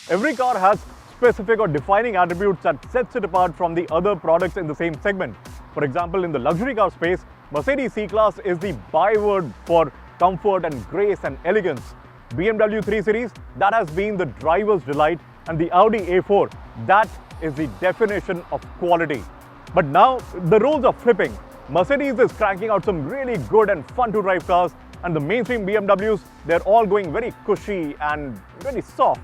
Every car has specific or defining attributes that sets it apart from the other products in the same segment. For example, in the luxury car space, Mercedes C-Class is the byword for comfort and grace and elegance. BMW 3 Series, that has been the driver's delight, and the Audi A4, that is the definition of quality. But now, the roles are flipping. Mercedes is cranking out some really good and fun to drive cars, and the mainstream BMWs, they're all going very cushy and very soft.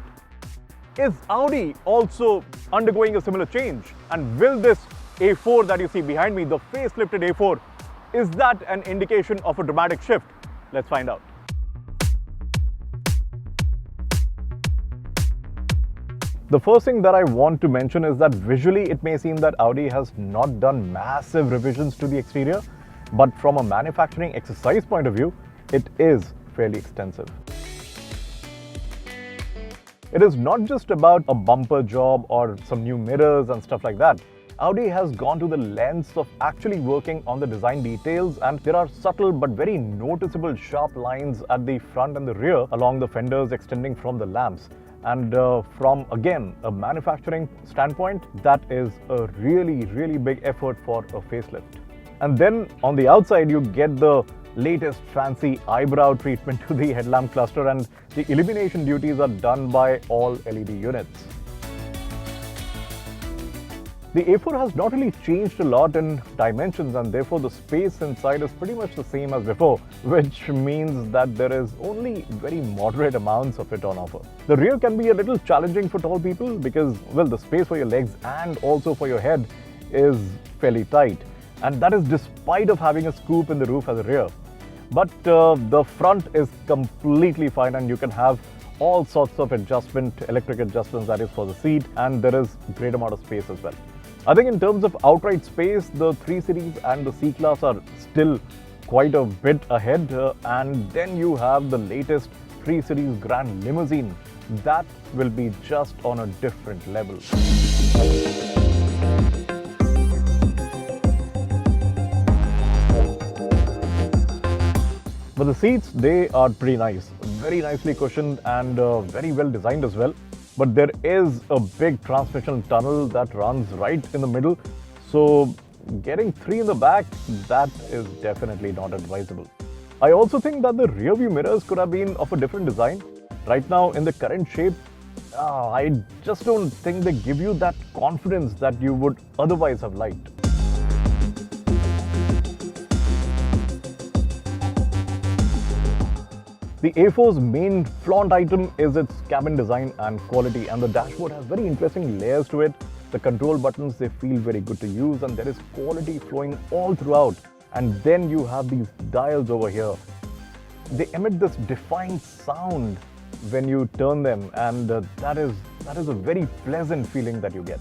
Is Audi also undergoing a similar change? And will this A4 that you see behind me, the facelifted A4, is that an indication of a dramatic shift? Let's find out. The first thing that I want to mention is that visually it may seem that Audi has not done massive revisions to the exterior, but from a manufacturing exercise point of view, it is fairly extensive. It is not just about a bumper job or some new mirrors and stuff like that. Audi has gone to the lengths of actually working on the design details, and there are subtle but very noticeable sharp lines at the front and the rear along the fenders extending from the lamps. And from, again, a manufacturing standpoint, that is a really big effort for a facelift. And then on the outside, you get the latest fancy eyebrow treatment to the headlamp cluster, and the illumination duties are done by all LED units. The A4 has not really changed a lot in dimensions, and therefore the space inside is pretty much the same as before, which means that there is only very moderate amounts of it on offer. The rear can be a little challenging for tall people because, well, the space for your legs and also for your head is fairly tight, and that is despite of having a scoop in the roof as a rear. But the front is completely fine, and you can have all sorts of electric adjustments, that is for the seat, and there is a great amount of space as well. I think in terms of outright space, the 3 Series and the C-Class are still quite a bit ahead, and then you have the latest 3 Series Grand Limousine. That will be just on a different level. But the seats, they are pretty nice, very nicely cushioned and very well designed as well. But there is a big transmission tunnel that runs right in the middle, so getting 3 in the back, that is definitely not advisable. I also think that the rear view mirrors could have been of a different design. Right now, in the current shape, I just don't think they give you that confidence that you would otherwise have liked. The A4's main flaunt item is its cabin design and quality, and the dashboard has very interesting layers to it. The control buttons, they feel very good to use, and there is quality flowing all throughout. And then you have these dials over here. They emit this defined sound when you turn them, and that is a very pleasant feeling that you get.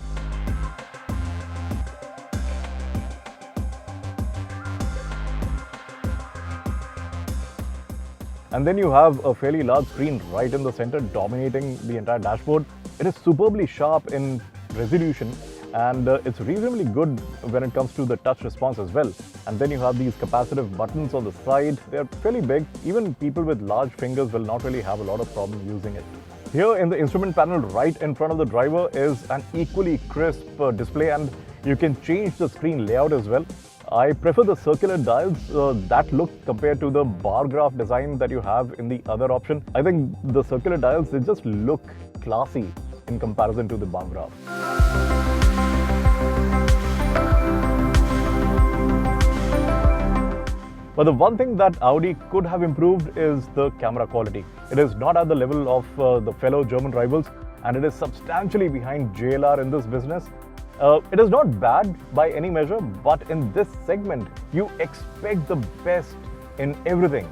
And then you have a fairly large screen right in the center dominating the entire dashboard. It is superbly sharp in resolution, and it's reasonably good when it comes to the touch response as well. And then you have these capacitive buttons on the side. They're fairly big. Even people with large fingers will not really have a lot of problem using it. Here in the instrument panel right in front of the driver is an equally crisp display, and you can change the screen layout as well. I prefer the circular dials, that look compared to the bar graph design that you have in the other option. I think the circular dials, they just look classy in comparison to the bar graph. But the one thing that Audi could have improved is the camera quality. It is not at the level of the fellow German rivals, and it is substantially behind JLR in this business. It is not bad by any measure, but in this segment, you expect the best in everything.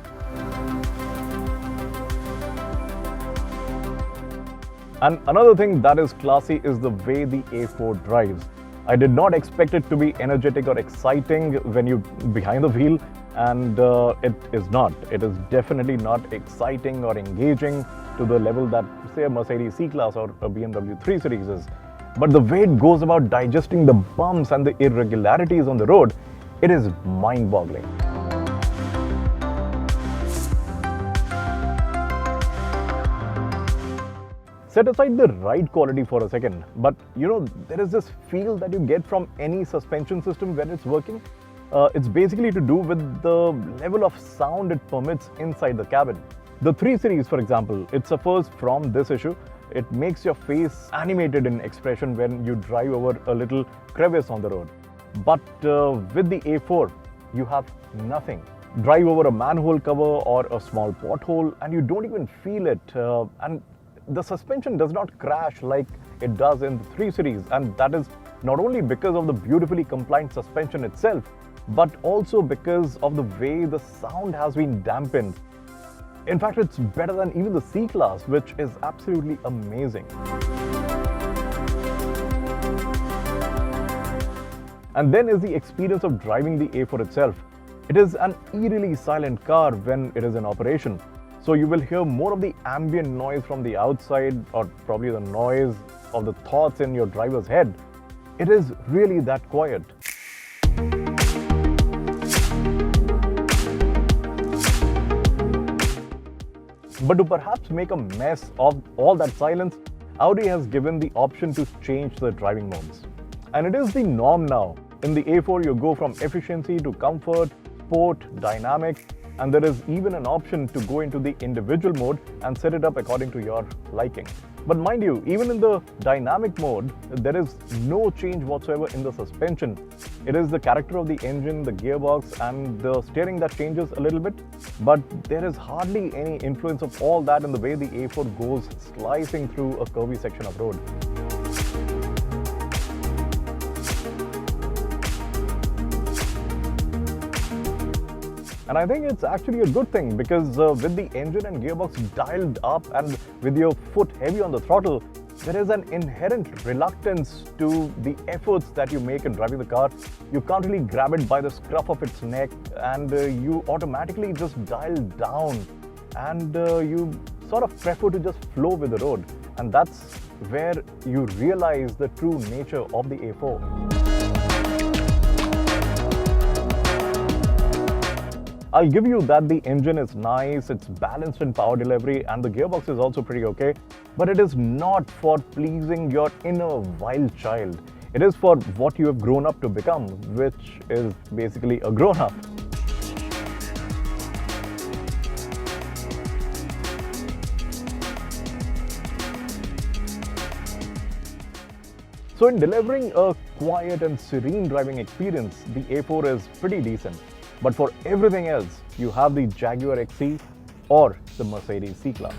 And another thing that is classy is the way the A4 drives. I did not expect it to be energetic or exciting when you're behind the wheel, and it is not. It is definitely not exciting or engaging to the level that, say, a Mercedes C-Class or a BMW 3 Series is. But the way it goes about digesting the bumps and the irregularities on the road, it is mind-boggling. Set aside the ride quality for a second, but there is this feel that you get from any suspension system when it's working. It's basically to do with the level of sound it permits inside the cabin. The 3 Series, for example, it suffers from this issue. It makes your face animated in expression when you drive over a little crevice on the road. But with the A4, you have nothing. Drive over a manhole cover or a small pothole and you don't even feel it. And the suspension does not crash like it does in the 3 Series. And that is not only because of the beautifully compliant suspension itself, but also because of the way the sound has been dampened. In fact, it's better than even the C-Class, which is absolutely amazing. And then is the experience of driving the A4 itself. It is an eerily silent car when it is in operation. So you will hear more of the ambient noise from the outside, or probably the noise of the thoughts in your driver's head. It is really that quiet. But to perhaps make a mess of all that silence, Audi has given the option to change the driving modes. And it is the norm now. In the A4, you go from efficiency to comfort, sport, dynamic, and there is even an option to go into the individual mode and set it up according to your liking. But mind you, even in the dynamic mode, there is no change whatsoever in the suspension. It is the character of the engine, the gearbox, and the steering that changes a little bit. But there is hardly any influence of all that in the way the A4 goes slicing through a curvy section of road. And I think it's actually a good thing because with the engine and gearbox dialed up and with your foot heavy on the throttle, there is an inherent reluctance to the efforts that you make in driving the car. You can't really grab it by the scruff of its neck and you automatically just dial down and you sort of prefer to just flow with the road. And that's where you realize the true nature of the A4. I'll give you that the engine is nice, it's balanced in power delivery, and the gearbox is also pretty okay, but it is not for pleasing your inner wild child. It is for what you have grown up to become, which is basically a grown-up. So in delivering a quiet and serene driving experience, the A4 is pretty decent. But for everything else, you have the Jaguar XE or the Mercedes C-Class.